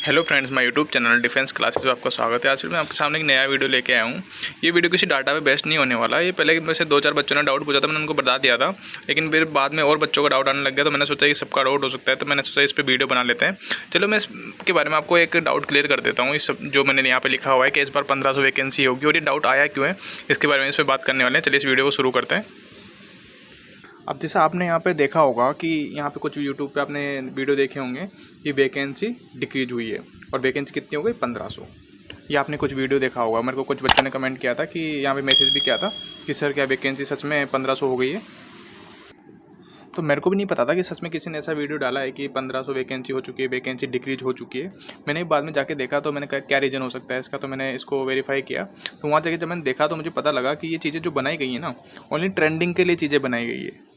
Hello friends, my YouTube channel defence classes में आपका स्वागत है। आज मैं आपके सामने एक नया वीडियो लेके आया हूँ। ये वीडियो किसी डाटा पे बेस्ड नहीं होने वाला। ये पहले वैसे 2-4 बच्चों ने डाउट पूछा था, मैंने उनको बता दिया था, लेकिन फिर बाद में और बच्चों का डाउट आने लग गया, तो मैंने सोचा कि सबका डाउट हो सकता है, तो मैंने सोचा इस पर वीडियो बना लेते हैं। चलो मैं इसके बारे में आपको एक डाउट क्लियर कर देता हूँ। इस जो मैंने यहाँ पर लिखा हुआ है कि इस बार 1500 वैकेंसी होगी, और ये डाउट आया क्यों है, इसके बारे में इस पर बात करने वाले हैं। चलिए इस वीडियो को शुरू करते हैं। अब जैसे आपने यहाँ पे देखा होगा कि यहाँ पे कुछ यूट्यूब पे आपने वीडियो देखे होंगे कि वैकेंसी डिक्रीज हुई है, और वैकेंसी कितनी हो गई 1500। ये आपने कुछ वीडियो देखा होगा। मेरे को कुछ बच्चों ने कमेंट किया था कि यहाँ पे मैसेज भी किया था कि सर क्या वैकेंसी सच में 1500 हो गई है। तो मेरे को भी नहीं पता था कि सच में किसी ने ऐसा वीडियो डाला है कि 1500 वैकेंसी हो चुकी है, वैकेंसी डिक्रीज हो चुकी है। मैंने बाद में जाके देखा, तो मैंने कहा क्या रीज़न हो सकता है इसका, तो मैंने इसको वेरीफाई किया। तो वहाँ जाके जब मैंने देखा तो मुझे पता लगा कि ये चीज़ें जो बनाई गई हैं ना, ओनली ट्रेंडिंग के लिए चीज़ें बनाई गई है।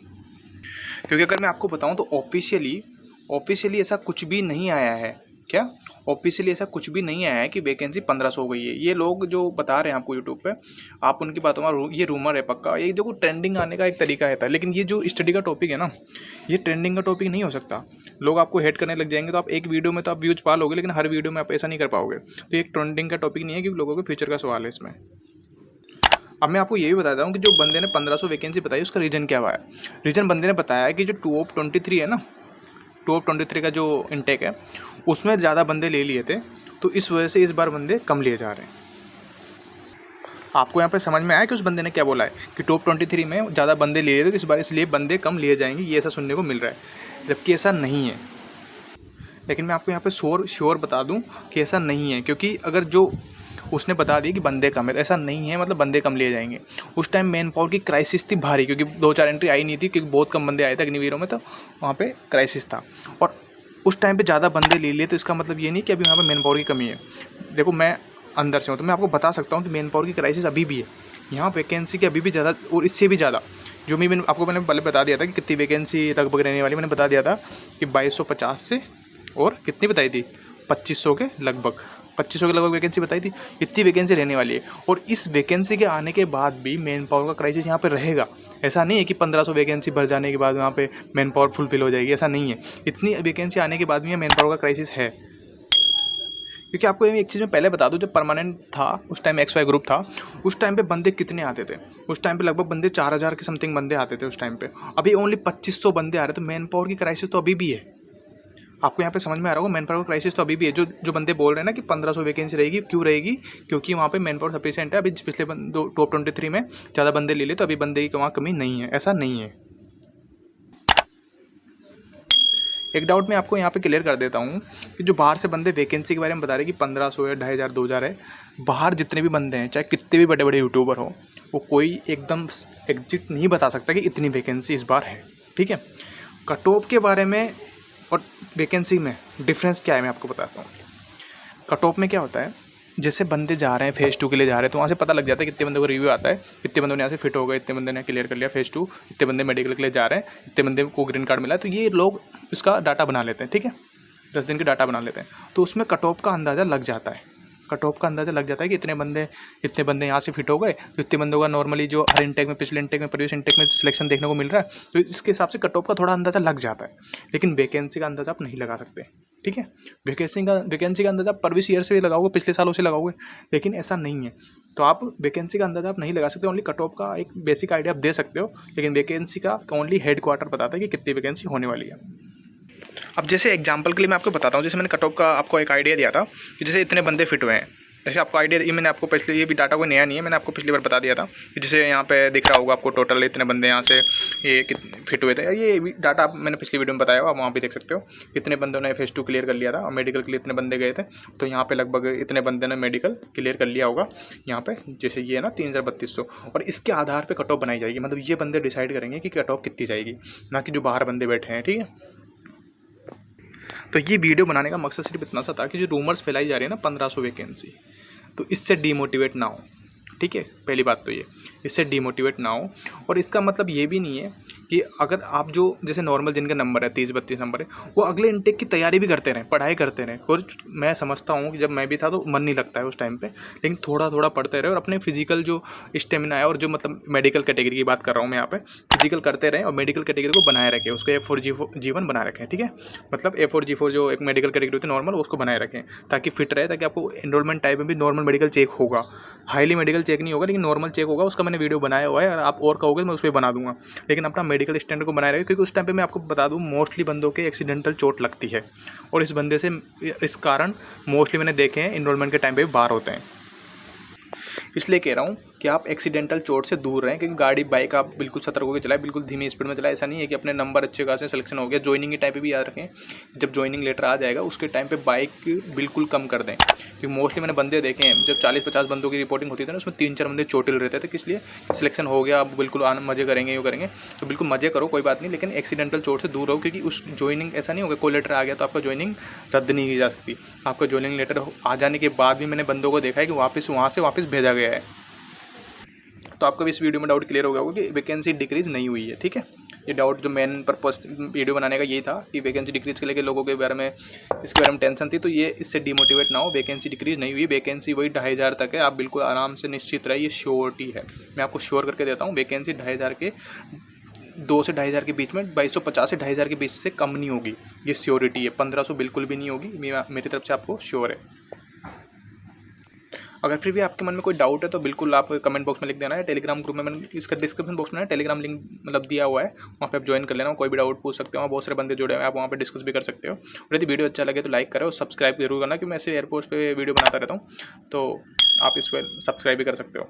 क्योंकि अगर मैं आपको बताऊं तो ऑफिशियली ऐसा कुछ भी नहीं आया है। क्या ऑफिशियली ऐसा कुछ भी नहीं आया है कि वैकेंसी 1500 हो गई है। ये लोग जो बता रहे हैं आपको यूट्यूब पे, आप उनकी बातों में ये रूमर है पक्का। ये देखो ट्रेंडिंग आने का एक तरीका है, लेकिन ये जो स्टडी का टॉपिक है ना, ये ट्रेंडिंग का टॉपिक नहीं हो सकता। लोग आपको हेट करने लग जाएंगे, तो आप एक वीडियो में तो आप व्यूज पा लोगे, लेकिन हर वीडियो में आप ऐसा नहीं कर पाओगे। तो एक ट्रेंडिंग का टॉपिक नहीं है, क्योंकि लोगों के फ्यूचर का सवाल है इसमें। अब मैं आपको ये भी बताता हूँ कि जो बंदे ने 1500 वैकेंसी बताई उसका रीज़न क्या हुआ है। रीज़न बंदे ने बताया कि जो 2 ऑफ 23 है ना, 2 ऑफ 23 का जो इनटेक है, उसमें ज़्यादा बंदे ले लिए थे, तो इस वजह से इस बार बंदे कम लिए जा रहे हैं। आपको यहाँ पे समझ में आया कि उस बंदे ने क्या बोला है कि टॉप 23 में ज़्यादा बंदे ले लिए थे, तो इस बार इसलिए बंदे कम लिए जाएंगे, ये ऐसा सुनने को मिल रहा है, जबकि ऐसा नहीं है। लेकिन मैं आपको यहाँ पे श्योर बता दूँ कि ऐसा नहीं है, क्योंकि अगर जो उसने बता दिया कि बंदे कम है, तो ऐसा नहीं है, मतलब बंदे कम लिए जाएंगे। उस टाइम मैन पावर की क्राइसिस थी भारी, क्योंकि 2-4 एंट्री आई नहीं थी, क्योंकि बहुत कम बंदे आए थे अग्निवीरों में, तो वहाँ पे क्राइसिस था। और उस टाइम पे ज़्यादा बंदे ले लिए, तो इसका मतलब ये नहीं कि अभी वहाँ पे मैन पावर की कमी है। देखो मैं अंदर से हूँ, तो मैं आपको बता सकता हूँ कि मैन पावर की क्राइसिस अभी भी है यहाँ। वैकेंसी की अभी भी ज़्यादा, और इससे भी ज़्यादा जो मैंने पहले बता दिया था कि कितनी वैकेंसी लगभग रहने वाली। मैंने बता दिया था कि 2250 से, और कितनी बताई थी 2500 के लगभग, 2500 के लगभग वैकेंसी बताई थी। इतनी वैकेंसी रहने वाली है, और इस वैकेंसी के आने के बाद भी मैन पावर का क्राइसिस यहाँ पे रहेगा। ऐसा नहीं है कि 1500 वैकेंसी भर जाने के बाद वहाँ पे मैन पावर फुलफिल हो जाएगी, ऐसा नहीं है। इतनी वैकेंसी आने के बाद भी मैन पावर का क्राइसिस है। क्योंकि आपको एक चीज़ मैं पहले बता दूं, जब परमानेंट था उस टाइम, XY ग्रुप था, उस टाइम पे बंदे कितने आते थे? उस टाइम पे लगभग बंदे 4000 के समथिंग बंदे आते थे उस टाइम पे। अभी ओनली 2500 बंदे आ रहे, तो मैन पावर की क्राइसिस तो अभी भी है। आपको यहाँ पे समझ में आ रहा होगा, मैन पावर का क्राइसिस तो अभी भी है। जो बंदे बोल रहे हैं ना कि 1500 वैकेंसी रहेगी, क्यों रहेगी? क्योंकि वहाँ पे मैन पावर सफिशिएंट है। अभी पिछले टॉप 23 में ज़्यादा बंदे ले लिए, तो अभी बंदे की वहाँ कमी नहीं है, ऐसा नहीं है। एक डाउट मैं आपको यहाँ पे क्लियर कर देता हूँ कि जो बाहर से बंदे वैकेंसी के बारे में बता रहे हैं कि 1500 है, 2500, 2000 है, बाहर जितने भी बंदे हैं, चाहे कितने भी बड़े बड़े यूट्यूबर हो, वो कोई एकदम एग्जिट नहीं बता सकता कि इतनी वैकेंसी इस बार है। ठीक है, कट ऑफ के बारे में और वैकेंसी में डिफरेंस क्या है मैं आपको बताता हूँ। कट ऑफ में क्या होता है, जैसे बंदे जा रहे हैं फेज़ 2 के लिए जा रहे हैं, तो वहाँ से पता लग जाता है कितने बंदों का रिव्यू आता है, कितने बंदों ने यहाँ से फिट हो गए, इतने बंदे ने क्लियर कर लिया फेज़ 2, इतने बंदे मेडिकल के लिए जा रहे हैं, इतने बंदे को ग्रीन कार्ड मिला है। तो ये लोग उसका डाटा बना लेते हैं। ठीक है, 10 दिन का डाटा बना लेते हैं, तो उसमें कट ऑफ का अंदाज़ा लग जाता है। कट ऑफ का अंदाज़ा लग जाता है कि इतने बंदे यहाँ से फिट हो गए, तो इतने बंदों का नॉर्मली जो हर इंटेक में, पिछले इंटेक में, प्रीवियस इंटेक में सिलेक्शन देखने को मिल रहा है, तो इसके हिसाब से कट ऑफ का थोड़ा अंदाज़ा लग जाता है। लेकिन वैकेंसी का अंदाज़ा आप नहीं लगा सकते। ठीक है, वैकेंसी का अंदाज़ा प्रीवियस ईयर से भी लगाओगे, पिछले सालों से लगाओगे, लेकिन ऐसा नहीं है। तो आप वैकेंसी का अंदाज़ा आप नहीं लगा सकते। ओनली कट ऑफ का एक बेसिक आइडिया आप दे सकते हो, लेकिन वैकेंसी का ओनली हेड क्वार्टर बताता है कि कितनी वैकेंसी होने वाली है। अब जैसे एग्जांपल के लिए मैं आपको बताता हूँ, जैसे मैंने कट ऑफ का आपको एक आइडिया दिया था कि जैसे इतने बंदे फिट हुए हैं, जैसे आपको आइडिया, ये मैंने आपको पिछले, ये भी डाटा कोई नया नहीं है, मैंने आपको पिछली बार बता दिया था कि जैसे यहाँ पे दिख रहा होगा आपको टोटल इतने बंदे यहाँ से ये फिट हुए थे। ये डाटा आप मैंने पिछली वीडियो में बताया हुआ, आप वहाँ भी देख सकते हो। इतने बंदों ने फेज़ 2 क्लियर कर लिया था, और मेडिकल के लिए इतने बंदे गए थे, तो यहाँ पे लगभग इतने बंदे ने मेडिकल क्लियर कर लिया होगा। यहाँ पे जैसे ये ना 3300, और इसके आधार पर कट ऑफ बनाई जाएगी। मतलब ये बंदे डिसाइड करेंगे कि कट ऑफ कितनी जाएगी, ना कि जो बाहर बंदे बैठे हैं। ठीक है, तो ये वीडियो बनाने का मकसद सिर्फ इतना सा था कि जो रूमर्स फैलाई जा रही है ना 1500 वैकेंसी, तो इससे डीमोटिवेट ना हो। ठीक है, पहली बात तो ये। इससे डीमोटिवेट ना हो। और इसका मतलब ये भी नहीं है कि अगर आप जो जैसे नॉर्मल जिनके नंबर है 30-32 नंबर है, वो अगले इनटेक की तैयारी भी करते रहें, पढ़ाई करते रहें। और मैं समझता हूँ कि जब मैं भी था तो मन नहीं लगता है उस टाइम पे, लेकिन थोड़ा थोड़ा पढ़ते रहे और अपने फिजिकल जो स्टेमिना है और जो मतलब मेडिकल कैटेगरी की बात कर रहा हूँ मैं यहाँ पे, फिजिकल करते रहें और मेडिकल कैटेगरी को बनाए रखें, उसको A4G1 बनाए रखें, ठीक है। मतलब A4G4 जो एक मेडिकल कैटेगरी होती है नॉर्मल, उसको बनाए रखें ताकि फिट रहे, ताकि आपको एनरोलमेंट टाइम में भी नॉर्मल मेडिकल चेक होगा, हाईली मेडिकल चेक नहीं होगा लेकिन नॉर्मल चेक होगा। उसका मैंने वीडियो बनाया हुआ है, और आप और कहोगे तो मैं उस पर बना दूंगा, लेकिन अपना मेडिकल स्टैंडर्ड को बनाए रखें। क्योंकि उस टाइम पे मैं आपको बता दूं मोस्टली बंदों के एक्सीडेंटल चोट लगती है, और इस बंदे से इस कारण मोस्टली मैंने देखे हैं इनरोलमेंट के टाइम पे भी बाहर होते हैं। इसलिए कह रहा हूँ कि आप एक्सीडेंटल चोट से दूर रहें, क्योंकि गाड़ी बाइक आप बिल्कुल सतर्क होकर चलाएं, बिल्कुल धीमी स्पीड में चलाएं। ऐसा नहीं है कि अपने नंबर अच्छे खासे सिलेक्शन हो गया, ज्वाइनिंग के टाइम पे भी याद रखें, जब ज्वाइनिंग लेटर आ जाएगा उसके टाइम पे बाइक बिल्कुल कम कर दें। क्योंकि मोस्टली मैंने बंदे देखे हैं, जब 40-50 बंदों की रिपोर्टिंग होती थी ना, उसमें 3-4 बंदे चोटिल रहते थे। किस लिए? सिलेक्शन हो गया, आप बिल्कुल मजे करेंगे, यूँ करेंगे, तो बिल्कुल मजे करो, कोई बात नहीं, लेकिन एक्सीडेंटल चोट से दूर रहो। क्योंकि उस ज्वाइनिंग ऐसा नहीं होगा कोई लेटर आ गया तो आपका ज्वाइनिंग रद्द नहीं की जा सकती। आपका ज्वाइनिंग लेटर आ जाने के बाद भी मैंने बंदों को देखा है कि वापस वहाँ से वापस भेजा गया है। तो आपको भी इस वीडियो में डाउट क्लियर हो गया होगा कि वैकेंसी डिक्रीज़ नहीं हुई है, ठीक है। ये डाउट जो मेन पर्पस वीडियो बनाने का यही था कि वैकेंसी डिक्रीज़ के लेके लोगों के बारे में, इसके बारे में टेंशन थी, तो ये इससे डिमोटिवेट ना हो। वैकेंसी डिक्रीज़ नहीं हुई, वैकेंसी वही 2500 तक है, आप बिल्कुल आराम से निश्चित रहिए, ये श्योरिटी है, मैं आपको श्योर करके देता हूँ। वैकेंसी 2500 के 2 से 2500 के बीच में, 2250 से 2500 के बीच से कम नहीं होगी, ये श्योरिटी है। 1500 बिल्कुल भी नहीं होगी, मेरी तरफ से आपको श्योर है। अगर फिर भी आपके मन में कोई डाउट है तो बिल्कुल आप कमेंट बॉक्स में लिख देना है। टेलीग्राम ग्रुप में मैंने इसका डिस्क्रिप्शन बॉक्स में टेलीग्राम लिंक मतलब दिया हुआ है, वहाँ पे आप ज्वाइन कर लेना, कोई भी डाउट पूछ सकते हो, वहाँ बहुत सारे बंदे जुड़े हुए हैं, आप वहाँ पे डिस्कस भी कर सकते हो। और यदि वीडियो अच्छा लगे तो लाइक करो और सब्सक्राइब जरूर करना, क्योंकि मैं ऐसे एयरपोर्ट्स पे वीडियो बनाता रहता हूँ, तो आप इस पर सब्सक्राइब भी कर सकते हो।